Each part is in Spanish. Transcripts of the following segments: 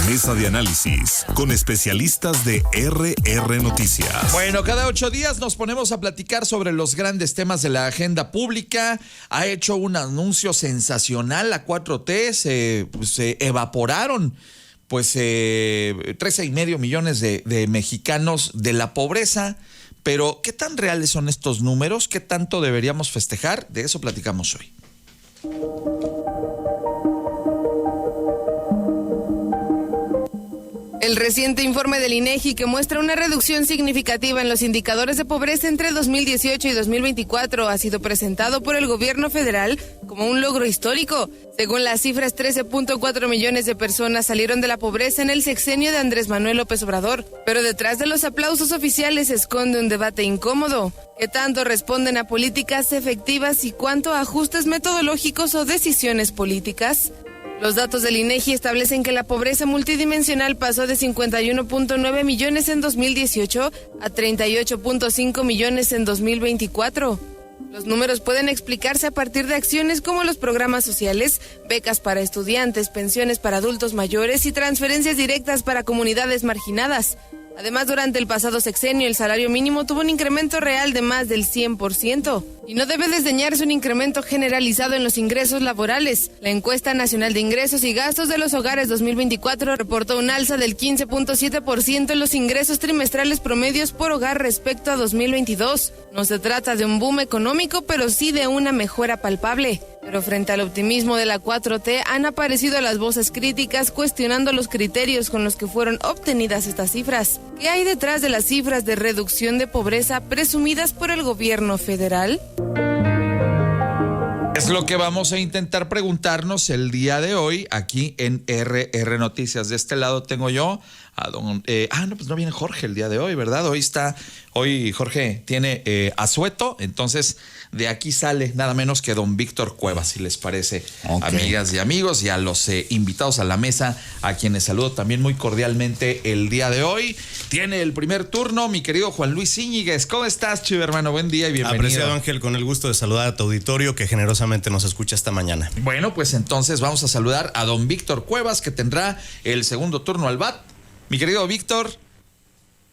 Mesa de análisis con especialistas de RR Noticias. Bueno, cada 8 días nos ponemos a platicar sobre los grandes temas de la agenda pública. Ha hecho un anuncio sensacional la 4T, se evaporaron 13.5 millones de mexicanos de la pobreza. Pero, ¿qué tan reales son estos números? ¿Qué tanto deberíamos festejar? De eso platicamos hoy. El reciente informe del INEGI, que muestra una reducción significativa en los indicadores de pobreza entre 2018 y 2024, ha sido presentado por el gobierno federal como un logro histórico. Según las cifras, 13.4 millones de personas salieron de la pobreza en el sexenio de Andrés Manuel López Obrador. Pero detrás de los aplausos oficiales se esconde un debate incómodo. ¿Qué tanto responden a políticas efectivas y cuánto a ajustes metodológicos o decisiones políticas? Los datos del INEGI establecen que la pobreza multidimensional pasó de 51.9 millones en 2018 a 38.5 millones en 2024. Los números pueden explicarse a partir de acciones como los programas sociales, becas para estudiantes, pensiones para adultos mayores y transferencias directas para comunidades marginadas. Además, durante el pasado sexenio, el salario mínimo tuvo un incremento real de más del 100%. Y no debe desdeñarse un incremento generalizado en los ingresos laborales. La Encuesta Nacional de Ingresos y Gastos de los Hogares 2024 reportó un alza del 15.7% en los ingresos trimestrales promedios por hogar respecto a 2022. No se trata de un boom económico, pero sí de una mejora palpable. Pero frente al optimismo de la 4T han aparecido las voces críticas cuestionando los criterios con los que fueron obtenidas estas cifras. ¿Qué hay detrás de las cifras de reducción de pobreza presumidas por el gobierno federal? Es lo que vamos a intentar preguntarnos el día de hoy aquí en RR Noticias. De este lado tengo yo a don... no viene Jorge el día de hoy, ¿verdad? Hoy Jorge tiene asueto, entonces de aquí sale nada menos que don Víctor Cuevas, si les parece, okay. Amigas y amigos, y a los invitados a la mesa, a quienes saludo también muy cordialmente el día de hoy. Tiene el primer turno mi querido Juan Luis Íñiguez. ¿Cómo estás, Chivo, hermano? Buen día y bienvenido. Apreciado, Ángel, con el gusto de saludar a tu auditorio que generosamente nos escucha esta mañana. Bueno, pues entonces vamos a saludar a don Víctor Cuevas, que tendrá el segundo turno al bat. Mi querido Víctor.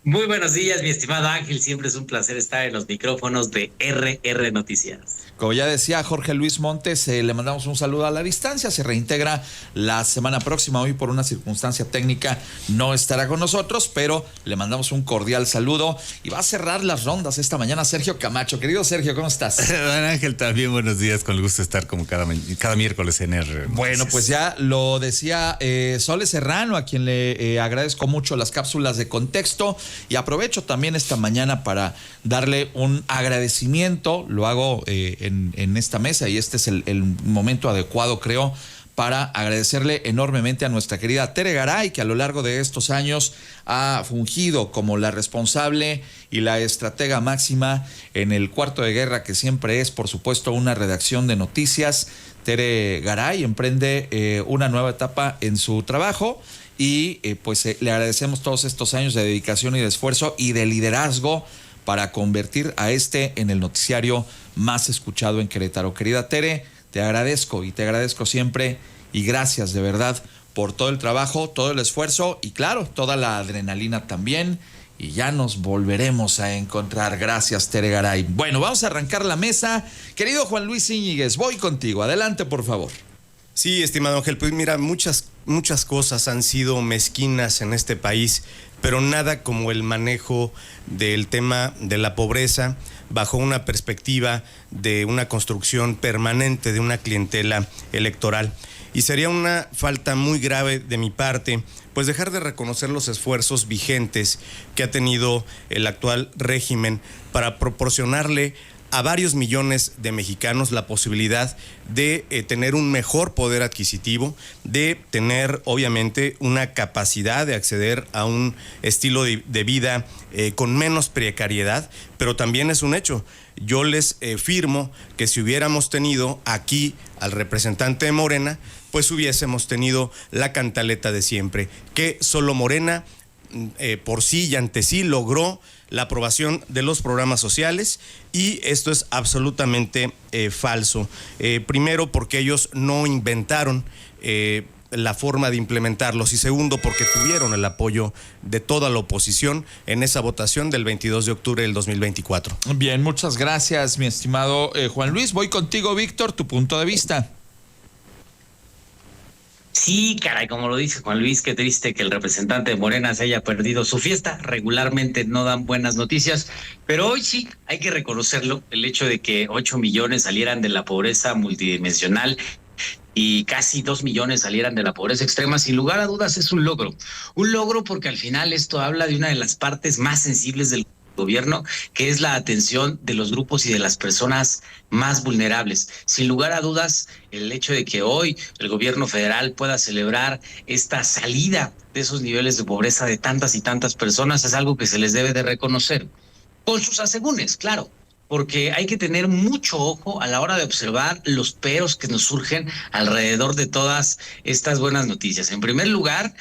Muy buenos días, mi estimado Ángel. Siempre es un placer estar en los micrófonos de RR Noticias. Como ya decía Jorge Luis Montes, le mandamos un saludo a la distancia. Se reintegra la semana próxima. Hoy por una circunstancia técnica no estará con nosotros, pero le mandamos un cordial saludo. Y va a cerrar las rondas esta mañana Sergio Camacho. Querido Sergio, ¿cómo estás? Don Ángel, también buenos días. Con el gusto de estar como cada miércoles en RR. Bueno, pues ya lo decía Sole Serrano, a quien le agradezco mucho las cápsulas de contexto. Y aprovecho también esta mañana para darle un agradecimiento. Lo hago en esta mesa y este es el momento adecuado, creo, para agradecerle enormemente a nuestra querida Tere Garay, que a lo largo de estos años ha fungido como la responsable y la estratega máxima en el cuarto de guerra, que siempre es, por supuesto, una redacción de noticias. Tere Garay emprende una nueva etapa en su trabajo y le agradecemos todos estos años de dedicación y de esfuerzo y de liderazgo para convertir a en el noticiario más escuchado en Querétaro. Querida Tere, te agradezco y te agradezco siempre y gracias de verdad por todo el trabajo, todo el esfuerzo y claro, toda la adrenalina también. Y ya nos volveremos a encontrar. Gracias, Tere Garay. Bueno, vamos a arrancar la mesa. Querido Juan Luis Íñiguez, voy contigo. Adelante, por favor. Sí, estimado Ángel, pues mira, muchas cosas han sido mezquinas en este país, pero nada como el manejo del tema de la pobreza bajo una perspectiva de una construcción permanente de una clientela electoral. Y sería una falta muy grave de mi parte, pues dejar de reconocer los esfuerzos vigentes que ha tenido el actual régimen para proporcionarle a varios millones de mexicanos la posibilidad de tener un mejor poder adquisitivo, de tener obviamente una capacidad de acceder a un estilo de vida con menos precariedad, pero también es un hecho. Yo les firmo que si hubiéramos tenido aquí al representante de Morena, pues hubiésemos tenido la cantaleta de siempre, que solo Morena por sí y ante sí logró la aprobación de los programas sociales y esto es absolutamente falso. Primero porque ellos no inventaron la forma de implementarlos, y segundo, porque tuvieron el apoyo de toda la oposición en esa votación del 22 de octubre del 2024. Bien, muchas gracias, mi estimado Juan Luis. Voy contigo, Víctor, tu punto de vista. Sí, caray, como lo dice Juan Luis, qué triste que el representante de Morena se haya perdido su fiesta. Regularmente no dan buenas noticias, pero hoy sí hay que reconocerlo, el hecho de que 8 millones salieran de la pobreza multidimensional y casi 2 millones salieran de la pobreza extrema, sin lugar a dudas es un logro. Un logro porque al final esto habla de una de las partes más sensibles del gobierno, que es la atención de los grupos y de las personas más vulnerables. Sin lugar a dudas, el hecho de que hoy el gobierno federal pueda celebrar esta salida de esos niveles de pobreza de tantas y tantas personas es algo que se les debe de reconocer. Con sus asegúnes, claro, porque hay que tener mucho ojo a la hora de observar los peros que nos surgen alrededor de todas estas buenas noticias. En primer lugar,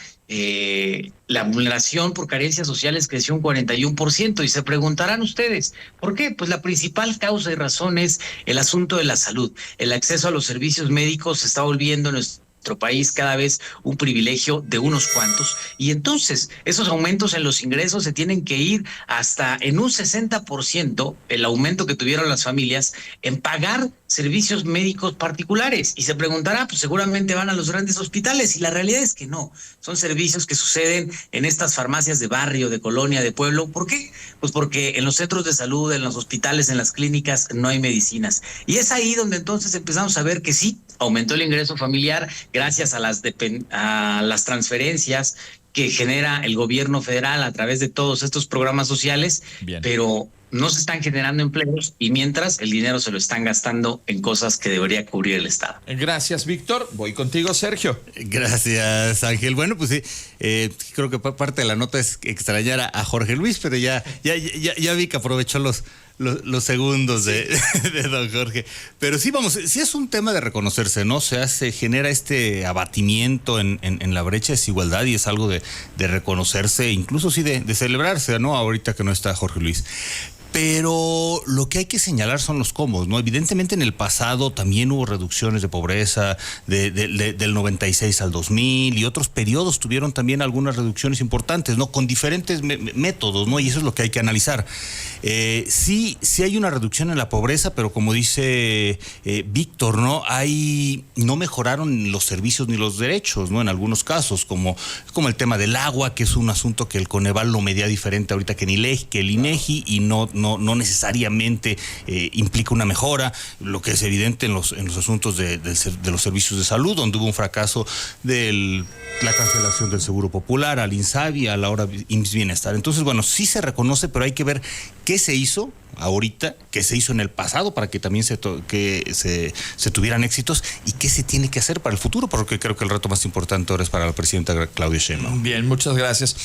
la vulneración por carencias sociales creció un 41%, y se preguntarán ustedes, ¿por qué? Pues la principal causa y razón es el asunto de la salud. El acceso a los servicios médicos se está volviendo en nuestro país cada vez un privilegio de unos cuantos, y entonces esos aumentos en los ingresos se tienen que ir hasta en un 60%, el aumento que tuvieron las familias en pagar servicios médicos particulares. Y se preguntará, pues seguramente van a los grandes hospitales, y la realidad es que no, son servicios que suceden en estas farmacias de barrio, de colonia, de pueblo. ¿Por qué? Pues porque en los centros de salud, en los hospitales, en las clínicas no hay medicinas, y es ahí donde entonces empezamos a ver que sí, aumentó el ingreso familiar gracias a las transferencias que genera el gobierno federal a través de todos estos programas sociales. Bien. Pero no se están generando empleos, y mientras el dinero se lo están gastando en cosas que debería cubrir el Estado. Gracias, Víctor. Voy contigo, Sergio. Gracias, Ángel. Bueno, pues sí, creo que parte de la nota es extrañar a Jorge Luis, pero ya vi que aprovechó los segundos de don Jorge. Pero sí, vamos, sí es un tema de reconocerse, ¿no? Se genera este abatimiento en la brecha de desigualdad, y es algo de reconocerse, incluso sí de celebrarse, ¿no? Ahorita que no está Jorge Luis. Pero lo que hay que señalar son los cómo, ¿no? Evidentemente en el pasado también hubo reducciones de pobreza del 96 al 2000, y otros periodos tuvieron también algunas reducciones importantes, ¿no? Con diferentes métodos, ¿no? Y eso es lo que hay que analizar. Sí hay una reducción en la pobreza, pero como dice Víctor, ¿no? No mejoraron los servicios ni los derechos, ¿no? En algunos casos, como el tema del agua, que es un asunto que el Coneval lo medía diferente ahorita que el INEGI, y no necesariamente implica una mejora, lo que es evidente en los asuntos de los servicios de salud, donde hubo un fracaso de la cancelación del Seguro Popular, al INSABI, a la hora IMSS Bienestar. Entonces, bueno, sí se reconoce, pero hay que ver qué se hizo ahorita, qué se hizo en el pasado para que también se tuvieran éxitos, y qué se tiene que hacer para el futuro, porque creo que el reto más importante ahora es para la presidenta Claudia Sheinbaum. Bien, muchas gracias.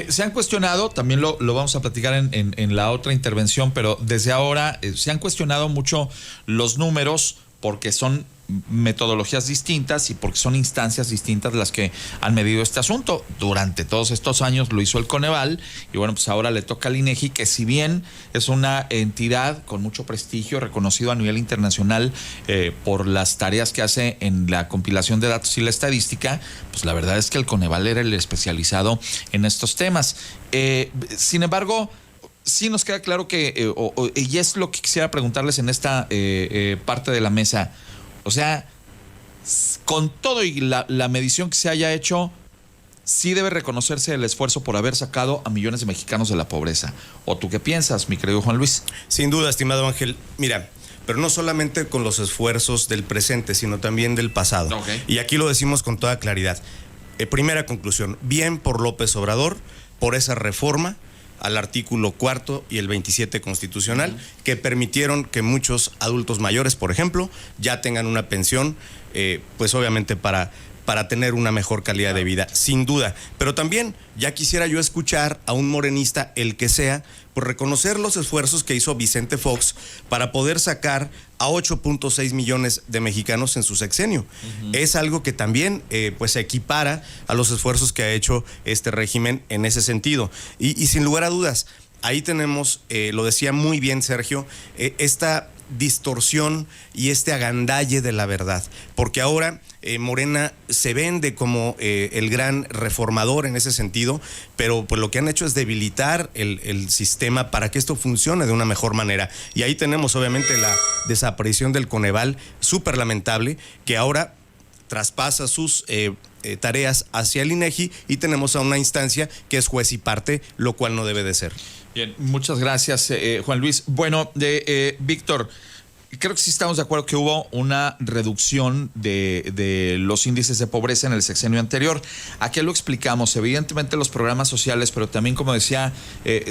Se han cuestionado, también lo vamos a platicar en la otra intervención, pero desde ahora se han cuestionado mucho los números, porque son metodologías distintas y porque son instancias distintas las que han medido este asunto. Durante todos estos años lo hizo el Coneval, y bueno, pues ahora le toca al INEGI, que si bien es una entidad con mucho prestigio, reconocido a nivel internacional por las tareas que hace en la compilación de datos y la estadística, pues la verdad es que el Coneval era el especializado en estos temas. Sin embargo, sí nos queda claro que, y es lo que quisiera preguntarles en esta parte de la mesa. O sea, con todo y la medición que se haya hecho, sí debe reconocerse el esfuerzo por haber sacado a millones de mexicanos de la pobreza. ¿O tú qué piensas, mi querido Juan Luis? Sin duda, estimado Ángel. Mira, pero no solamente con los esfuerzos del presente, sino también del pasado. Okay. Y aquí lo decimos con toda claridad. Primera conclusión, bien por López Obrador, por esa reforma al artículo 4 y el 27 constitucional, que permitieron que muchos adultos mayores, por ejemplo, ya tengan una pensión, pues obviamente para tener una mejor calidad de vida, sin duda. Pero también ya quisiera yo escuchar a un morenista, el que sea, por reconocer los esfuerzos que hizo Vicente Fox para poder sacar a 8.6 millones de mexicanos en su sexenio. Es algo que también pues se equipara a los esfuerzos que ha hecho este régimen en ese sentido. Y sin lugar a dudas, ahí tenemos, lo decía muy bien Sergio, esta distorsión y este agandalle de la verdad, porque ahora Morena se vende como el gran reformador en ese sentido, pero pues lo que han hecho es debilitar el sistema para que esto funcione de una mejor manera. Y ahí tenemos obviamente la desaparición del Coneval, súper lamentable, que ahora traspasa sus tareas hacia el INEGI y tenemos a una instancia que es juez y parte, lo cual no debe de ser. Bien, muchas gracias, Juan Luis. Bueno, Víctor, creo que sí estamos de acuerdo que hubo una reducción de los índices de pobreza en el sexenio anterior. ¿A qué lo explicamos? Evidentemente los programas sociales, pero también, como decía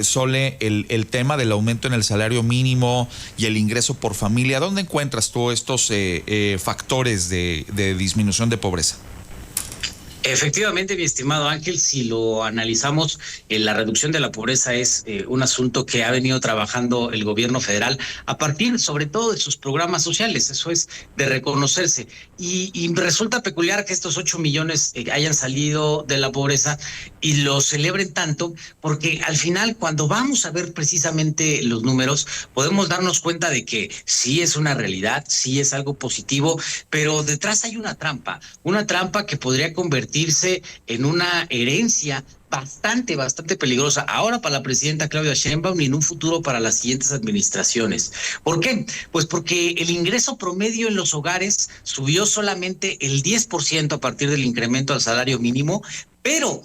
Sole, el tema del aumento en el salario mínimo y el ingreso por familia. ¿Dónde encuentras tú estos factores de disminución de pobreza? Efectivamente, mi estimado Ángel, si lo analizamos, la reducción de la pobreza es un asunto que ha venido trabajando el gobierno federal a partir sobre todo de sus programas sociales. Eso es de reconocerse. Y resulta peculiar que estos 8 millones hayan salido de la pobreza y lo celebren tanto, porque al final, cuando vamos a ver precisamente los números, podemos darnos cuenta de que sí es una realidad, sí es algo positivo, pero detrás hay una trampa que podría convertirse en una herencia bastante peligrosa ahora para la presidenta Claudia Sheinbaum y en un futuro para las siguientes administraciones. ¿Por qué? Pues porque el ingreso promedio en los hogares subió solamente el 10% a partir del incremento al salario mínimo, pero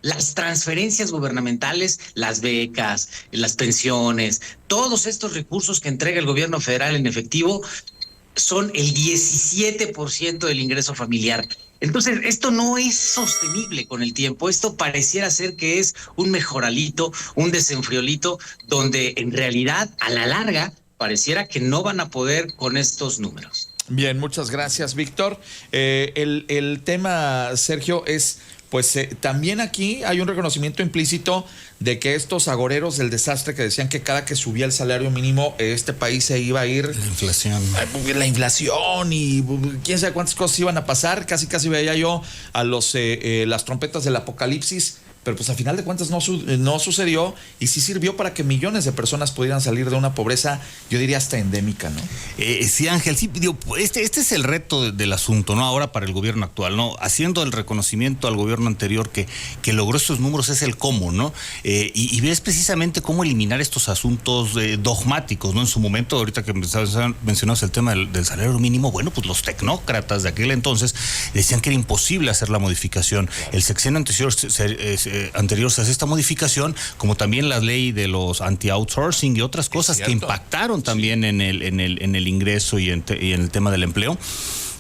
las transferencias gubernamentales, las becas, las pensiones, todos estos recursos que entrega el gobierno federal en efectivo son el 17% del ingreso familiar. Entonces, esto no es sostenible con el tiempo. Esto pareciera ser que es un mejoralito, un desenfriolito, donde en realidad, a la larga, pareciera que no van a poder con estos números. Bien, muchas gracias, Víctor. El tema, Sergio, es... Pues también aquí hay un reconocimiento implícito de que estos agoreros del desastre que decían que cada que subía el salario mínimo este país se iba a ir... La inflación y quién sabe cuántas cosas iban a pasar. Casi veía yo a las trompetas del apocalipsis. Pero pues a final de cuentas no sucedió y sí sirvió para que millones de personas pudieran salir de una pobreza, yo diría hasta endémica, ¿no? Sí, Ángel, sí, digo, este es el reto del asunto, ¿no? Ahora para el gobierno actual, ¿no? Haciendo el reconocimiento al gobierno anterior que logró estos números es el cómo, ¿no? Y ves precisamente cómo eliminar estos asuntos dogmáticos, ¿no? En su momento, ahorita que mencionabas el tema del salario mínimo, bueno, pues los tecnócratas de aquel entonces decían que era imposible hacer la modificación. El sexenio anterior se hace esta modificación, como también la ley de los anti-outsourcing y otras cosas que impactaron también en el ingreso y en el tema del empleo.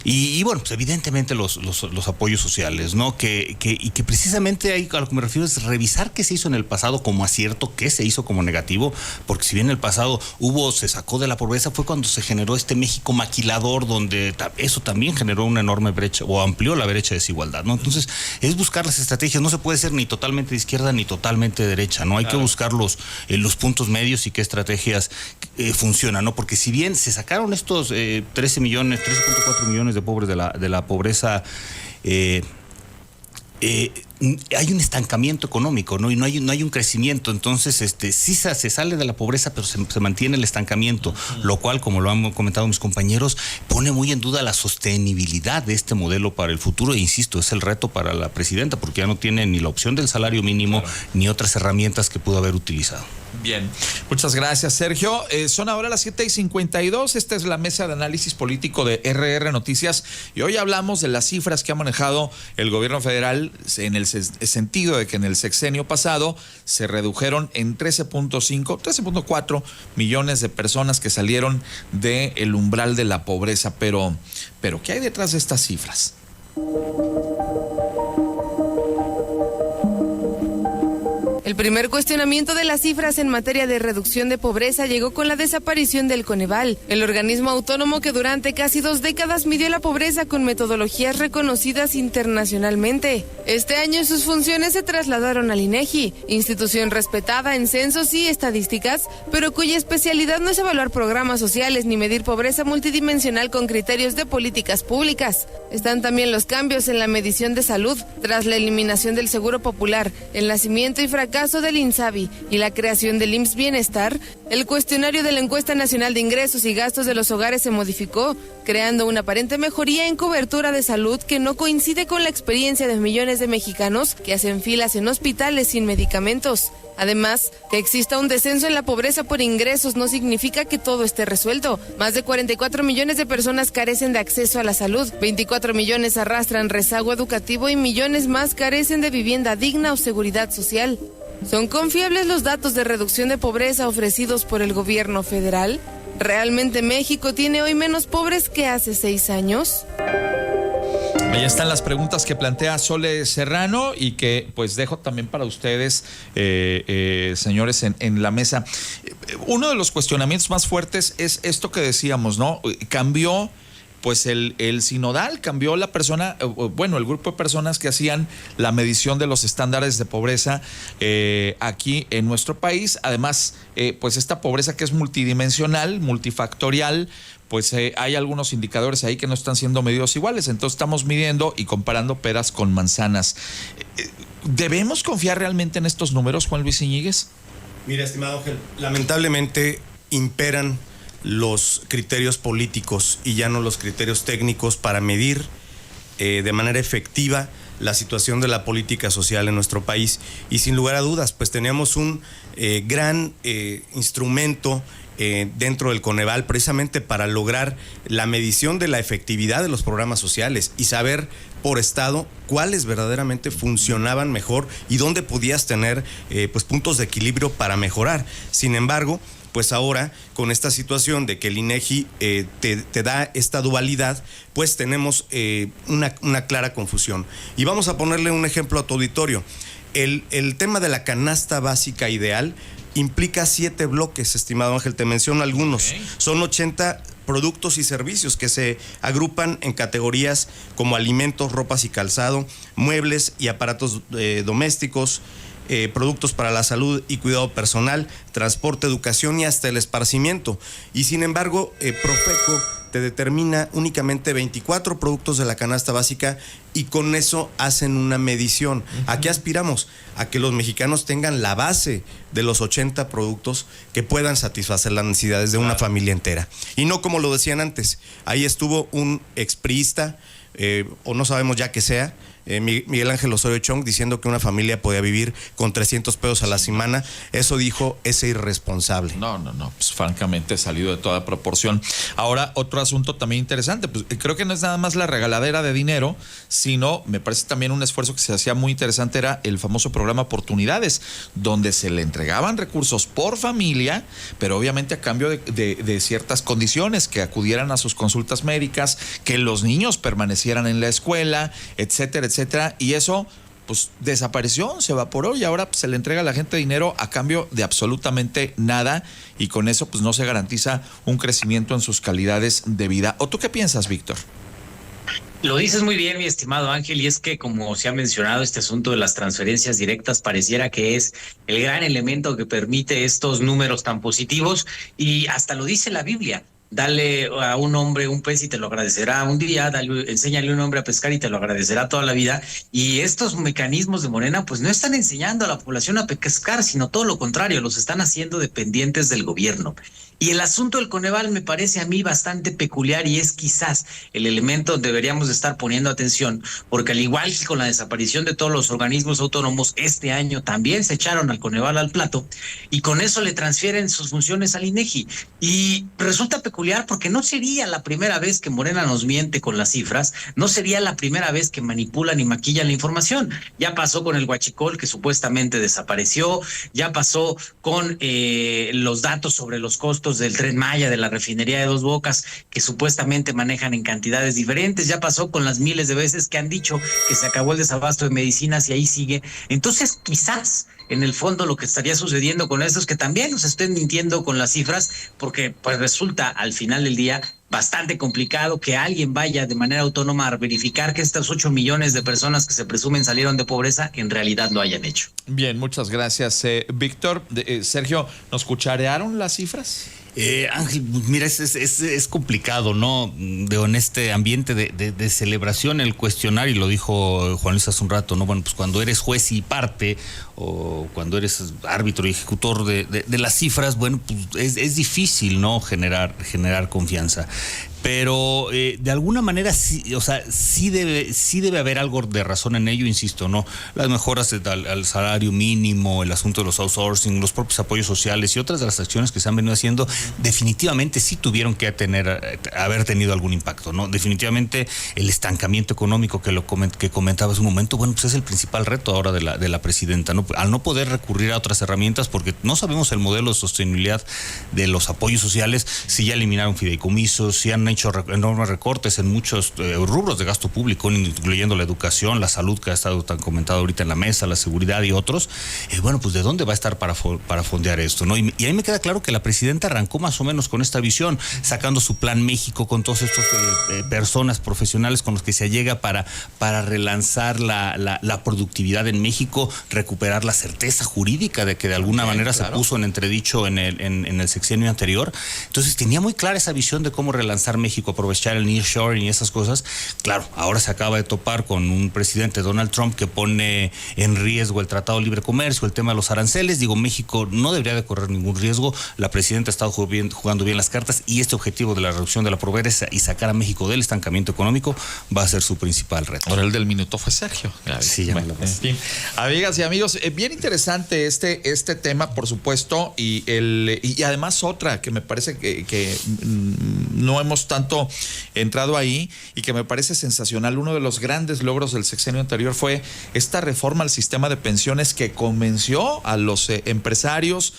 Y bueno, pues evidentemente los apoyos sociales, ¿no? Que precisamente ahí a lo que me refiero es revisar qué se hizo en el pasado como acierto, qué se hizo como negativo, porque si bien en el pasado se sacó de la pobreza, fue cuando se generó este México maquilador, donde eso también generó una enorme brecha o amplió la brecha de desigualdad, ¿no? Entonces, es buscar las estrategias, no se puede ser ni totalmente de izquierda ni totalmente de derecha, ¿no? Hay que buscar los puntos medios y qué estrategias funcionan, ¿no? Porque si bien se sacaron estos 13.4 millones de pobres de la pobreza, hay un estancamiento económico, ¿no? Y no hay un crecimiento. Entonces, sí se sale de la pobreza, pero se mantiene el estancamiento, lo cual, como lo han comentado mis compañeros, pone muy en duda la sostenibilidad de este modelo para el futuro. E insisto, es el reto para la presidenta, porque ya no tiene ni la opción del salario mínimo, ni otras herramientas que pudo haber utilizado. Bien, muchas gracias, Sergio. Son ahora las 7:52. Esta es la mesa de análisis político de RR Noticias y hoy hablamos de las cifras que ha manejado el gobierno federal en el sentido de que en el sexenio pasado se redujeron en 13.4 millones de personas que salieron del umbral de la pobreza. Pero ¿qué hay detrás de estas cifras? El primer cuestionamiento de las cifras en materia de reducción de pobreza llegó con la desaparición del Coneval, el organismo autónomo que durante casi 2 décadas midió la pobreza con metodologías reconocidas internacionalmente. Este año sus funciones se trasladaron al INEGI, institución respetada en censos y estadísticas, pero cuya especialidad no es evaluar programas sociales ni medir pobreza multidimensional con criterios de políticas públicas. Están también los cambios en la medición de salud, tras la eliminación del Seguro Popular, el nacimiento y fracaso del INSABI y la creación del IMSS Bienestar. El cuestionario de la Encuesta Nacional de Ingresos y Gastos de los Hogares se modificó, creando una aparente mejoría en cobertura de salud que no coincide con la experiencia de millones de mexicanos que hacen filas en hospitales sin medicamentos. Además, que exista un descenso en la pobreza por ingresos no significa que todo esté resuelto. Más de 44 millones de personas carecen de acceso a la salud, 24 millones arrastran rezago educativo y millones más carecen de vivienda digna o seguridad social. ¿Son confiables los datos de reducción de pobreza ofrecidos por el gobierno federal? ¿Realmente México tiene hoy menos pobres que hace 6 años? Ahí están las preguntas que plantea Sole Serrano y que pues dejo también para ustedes, señores, en la mesa. Uno de los cuestionamientos más fuertes es esto que decíamos, ¿no? Cambió pues el sinodal, cambió la persona, bueno, el grupo de personas que hacían la medición de los estándares de pobreza aquí en nuestro país. Además, pues esta pobreza que es multidimensional, multifactorial, pues hay algunos indicadores ahí que no están siendo medidos iguales. Entonces estamos midiendo y comparando peras con manzanas. ¿Debemos confiar realmente en estos números, Juan Luis Iñiguez? Mira, estimado Ángel, lamentablemente imperan los criterios políticos y ya no los criterios técnicos para medir de manera efectiva la situación de la política social en nuestro país. Y sin lugar a dudas, pues teníamos un gran instrumento dentro del Coneval precisamente para lograr la medición de la efectividad de los programas sociales y saber por estado cuáles verdaderamente funcionaban mejor y dónde podías tener pues puntos de equilibrio para mejorar. Sin embargo, pues ahora con esta situación de que el INEGI te da esta dualidad, pues tenemos una clara confusión. Y vamos a ponerle un ejemplo a tu auditorio. El tema de la canasta básica ideal implica 7 bloques, estimado Ángel, te menciono algunos. Okay. Son 80 productos y servicios que se agrupan en categorías como alimentos, ropas y calzado, muebles y aparatos domésticos, productos para la salud y cuidado personal, transporte, educación y hasta el esparcimiento. Y sin embargo, Profeco te determina únicamente 24 productos de la canasta básica y con eso hacen una medición. ¿A qué aspiramos? A que los mexicanos tengan la base de los 80 productos que puedan satisfacer las necesidades de una familia entera. Y no como lo decían antes, ahí estuvo un expriista, o no sabemos ya que sea, Miguel Ángel Osorio Chong, diciendo que una familia podía vivir con 300 pesos a la semana. Eso dijo ese irresponsable. No, pues francamente salido de toda proporción. Ahora, otro asunto también interesante, pues creo que no es nada más la regaladera de dinero, sino me parece también un esfuerzo que se hacía muy interesante, era el famoso programa Oportunidades, donde se le entregaban recursos por familia, pero obviamente a cambio de ciertas condiciones, que acudieran a sus consultas médicas, que los niños permanecieran en la escuela, etcétera, etcétera, y eso pues desapareció, se evaporó y ahora pues, se le entrega a la gente dinero a cambio de absolutamente nada y con eso pues no se garantiza un crecimiento en sus calidades de vida. ¿O tú qué piensas, Víctor? Lo dices muy bien, mi estimado Ángel, y es que como se ha mencionado, este asunto de las transferencias directas pareciera que es el gran elemento que permite estos números tan positivos y hasta lo dice la Biblia. Dale a un hombre un pez y te lo agradecerá un día, enséñale a un hombre a pescar y te lo agradecerá toda la vida. Y estos mecanismos de Morena pues no están enseñando a la población a pescar, sino todo lo contrario, los están haciendo dependientes del gobierno. Y el asunto del Coneval me parece a mí bastante peculiar y es quizás el elemento donde deberíamos de estar poniendo atención, porque al igual que con la desaparición de todos los organismos autónomos, este año también se echaron al Coneval al plato y con eso le transfieren sus funciones al INEGI. Y resulta peculiar porque no sería la primera vez que Morena nos miente con las cifras, no sería la primera vez que manipulan y maquillan la información. Ya pasó con el huachicol que supuestamente desapareció, ya pasó con los datos sobre los costos del Tren Maya, de la refinería de Dos Bocas, que supuestamente manejan en cantidades diferentes, ya pasó con las miles de veces que han dicho que se acabó el desabasto de medicinas y ahí sigue. Entonces quizás en el fondo lo que estaría sucediendo con esto es que también nos estén mintiendo con las cifras, porque pues resulta al final del día bastante complicado que alguien vaya de manera autónoma a verificar que estas 8 millones de personas que se presumen salieron de pobreza en realidad lo hayan hecho. Bien, muchas gracias, Víctor. Sergio, ¿nos cucharearon las cifras? Ángel, mira, es complicado, ¿no? En este ambiente de celebración, el cuestionar, y lo dijo Juan Luis hace un rato, ¿no? Bueno, pues cuando eres juez y parte, o cuando eres árbitro y ejecutor de las cifras, bueno, pues es difícil, ¿no? Generar confianza. Pero de alguna manera sí, o sea, sí debe haber algo de razón en ello, insisto, ¿no? Las mejoras al salario mínimo, el asunto de los outsourcing, los propios apoyos sociales y otras de las acciones que se han venido haciendo, definitivamente sí tuvieron que haber tenido algún impacto, ¿no? Definitivamente el estancamiento económico que comentaba hace un momento, bueno, pues es el principal reto ahora de la presidenta, ¿no? Al no poder recurrir a otras herramientas, porque no sabemos el modelo de sostenibilidad de los apoyos sociales, si ya eliminaron fideicomisos, si han hecho enormes recortes en muchos rubros de gasto público, incluyendo la educación, la salud, que ha estado tan comentado ahorita en la mesa, la seguridad y otros. Bueno, pues ¿de dónde va a estar para fondear esto, ¿no? Y ahí me queda claro que la presidenta arrancó más o menos con esta visión, sacando su plan México con todos estos personas profesionales con los que se llega para relanzar la productividad en México, recuperar la certeza jurídica de que de alguna manera se puso en entredicho en el sexenio anterior. Entonces tenía muy clara esa visión de cómo relanzar México, aprovechar el nearshoring y esas cosas. Claro, ahora se acaba de topar con un presidente, Donald Trump, que pone en riesgo el Tratado de Libre Comercio, el tema de los aranceles. Digo, México no debería de correr ningún riesgo. La presidenta ha estado jugando bien las cartas, y este objetivo de la reducción de la pobreza y sacar a México del estancamiento económico va a ser su principal reto. Ahora el del minuto fue Sergio. Sí, ya bueno, en fin. Amigas y amigos, bien interesante este tema, por supuesto, y además otra que me parece que no hemos tanto entrado ahí y que me parece sensacional. Uno de los grandes logros del sexenio anterior fue esta reforma al sistema de pensiones que convenció a los empresarios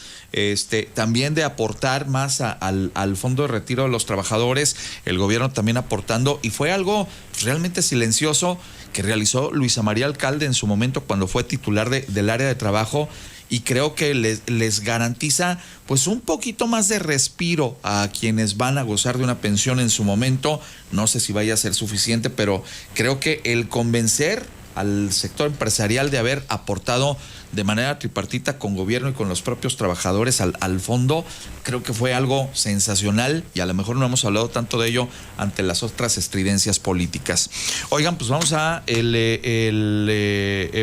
también de aportar más al fondo de retiro de los trabajadores, el gobierno también aportando, y fue algo realmente silencioso que realizó Luisa María Alcalde en su momento cuando fue titular del área de trabajo, y creo que les garantiza pues un poquito más de respiro a quienes van a gozar de una pensión en su momento. No sé si vaya a ser suficiente, pero creo que el convencer al sector empresarial de haber aportado de manera tripartita con gobierno y con los propios trabajadores al fondo, creo que fue algo sensacional, y a lo mejor no hemos hablado tanto de ello ante las otras estridencias políticas. Oigan, pues vamos a el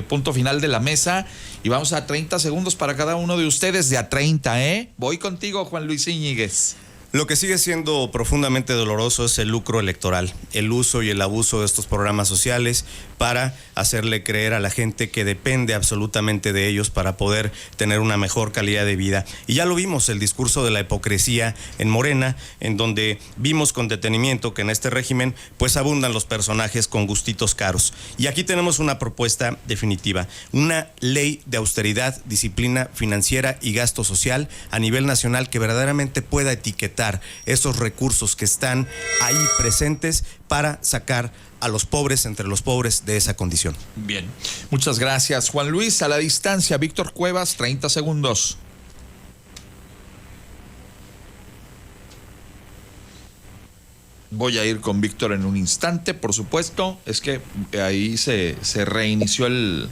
punto final de la mesa, y vamos a 30 segundos para cada uno de ustedes, de a 30, Voy contigo, Juan Luis Íñiguez. Lo que sigue siendo profundamente doloroso es el lucro electoral, el uso y el abuso de estos programas sociales para hacerle creer a la gente que depende absolutamente de ellos para poder tener una mejor calidad de vida. Y ya lo vimos, el discurso de la hipocresía en Morena, en donde vimos con detenimiento que en este régimen pues abundan los personajes con gustitos caros. Y aquí tenemos una propuesta definitiva, una ley de austeridad, disciplina financiera y gasto social a nivel nacional que verdaderamente pueda etiquetar esos recursos que están ahí presentes para sacar a los pobres entre los pobres de esa condición. Bien, muchas gracias, Juan Luis. A la distancia, Víctor Cuevas, 30 segundos. Voy a ir con Víctor en un instante, por supuesto. Es que ahí se reinició el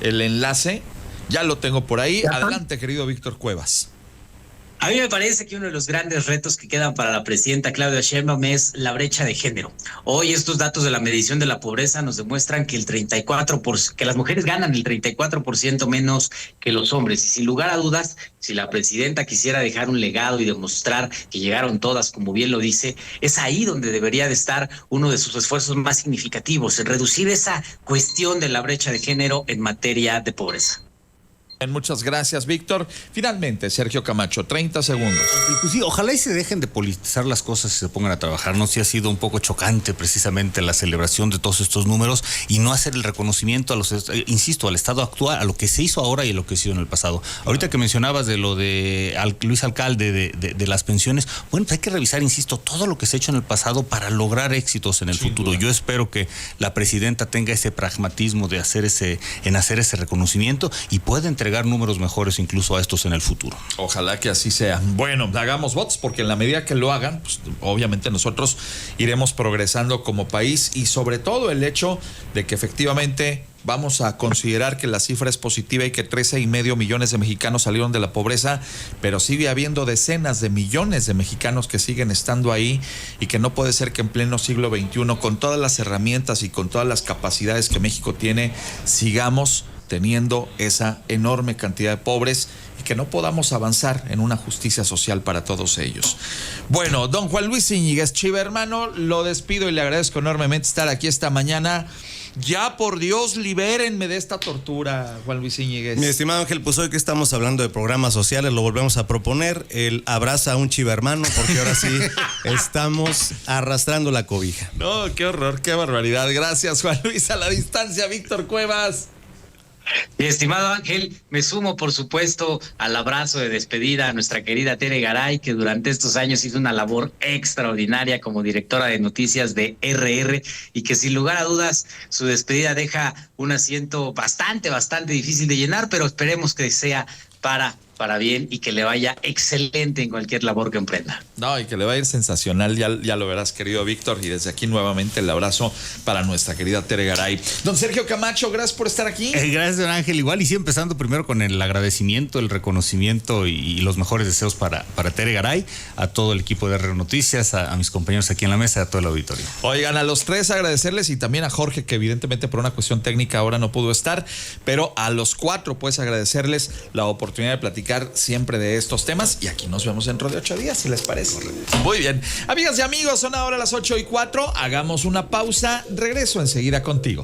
enlace. Ya lo tengo por ahí. Adelante, querido Víctor Cuevas. A mí me parece que uno de los grandes retos que quedan para la presidenta Claudia Sheinbaum es la brecha de género. Hoy estos datos de la medición de la pobreza nos demuestran que que las mujeres ganan el 34% menos que los hombres. Y sin lugar a dudas, si la presidenta quisiera dejar un legado y demostrar que llegaron todas, como bien lo dice, es ahí donde debería de estar uno de sus esfuerzos más significativos, en reducir esa cuestión de la brecha de género en materia de pobreza. Muchas gracias, Víctor. Finalmente, Sergio Camacho, 30 segundos. Pues sí, ojalá y se dejen de politizar las cosas y se pongan a trabajar. No sé si ha sido un poco chocante precisamente la celebración de todos estos números y no hacer el reconocimiento al estado actual, a lo que se hizo ahora y a lo que se hizo en el pasado. Ahorita que mencionabas de lo de Luis Alcalde de las pensiones, bueno, pues hay que revisar, insisto, todo lo que se ha hecho en el pasado para lograr éxitos en el futuro. Yo espero que la presidenta tenga ese pragmatismo de hacer ese reconocimiento y pueda entregar entregar números mejores incluso a estos en el futuro. Ojalá que así sea. Bueno, hagamos votos porque en la medida que lo hagan, pues, obviamente nosotros iremos progresando como país y sobre todo el hecho de que efectivamente vamos a considerar que la cifra es positiva y que 13.5 millones de mexicanos salieron de la pobreza, pero sigue habiendo decenas de millones de mexicanos que siguen estando ahí y que no puede ser que en pleno siglo XXI, con todas las herramientas y con todas las capacidades que México tiene, sigamos teniendo esa enorme cantidad de pobres y que no podamos avanzar en una justicia social para todos ellos. Bueno, don Juan Luis Íñiguez, Chiva hermano, lo despido y le agradezco enormemente estar aquí esta mañana. Ya, por Dios, libérenme de esta tortura, Juan Luis Íñiguez. Mi estimado Ángel, pues hoy que estamos hablando de programas sociales, lo volvemos a proponer, el abraza a un chiva hermano, porque ahora sí estamos arrastrando la cobija. No, qué horror, qué barbaridad. Gracias, Juan Luis, a la distancia, Víctor Cuevas. Mi estimado Ángel, me sumo por supuesto al abrazo de despedida a nuestra querida Tere Garay, que durante estos años hizo una labor extraordinaria como directora de noticias de RR y que sin lugar a dudas su despedida deja un asiento bastante difícil de llenar, pero esperemos que sea para bien y que le vaya excelente en cualquier labor que emprenda. No, y que le va a ir sensacional, ya lo verás, querido Víctor, y desde aquí nuevamente el abrazo para nuestra querida Tere Garay. Don Sergio Camacho, gracias por estar aquí. Gracias, don Ángel. Igual, y sí, empezando primero con el agradecimiento, el reconocimiento y los mejores deseos para Tere Garay, a todo el equipo de RR Noticias, a mis compañeros aquí en la mesa, a todo el auditorio. Oigan, a los tres agradecerles y también a Jorge, que evidentemente por una cuestión técnica ahora no pudo estar, pero a los cuatro pues agradecerles la oportunidad de platicar siempre de estos temas y aquí nos vemos dentro de 8 días, si les parece. Muy bien. Amigas y amigos, son ahora las 8:04. Hagamos una pausa. Regreso enseguida contigo.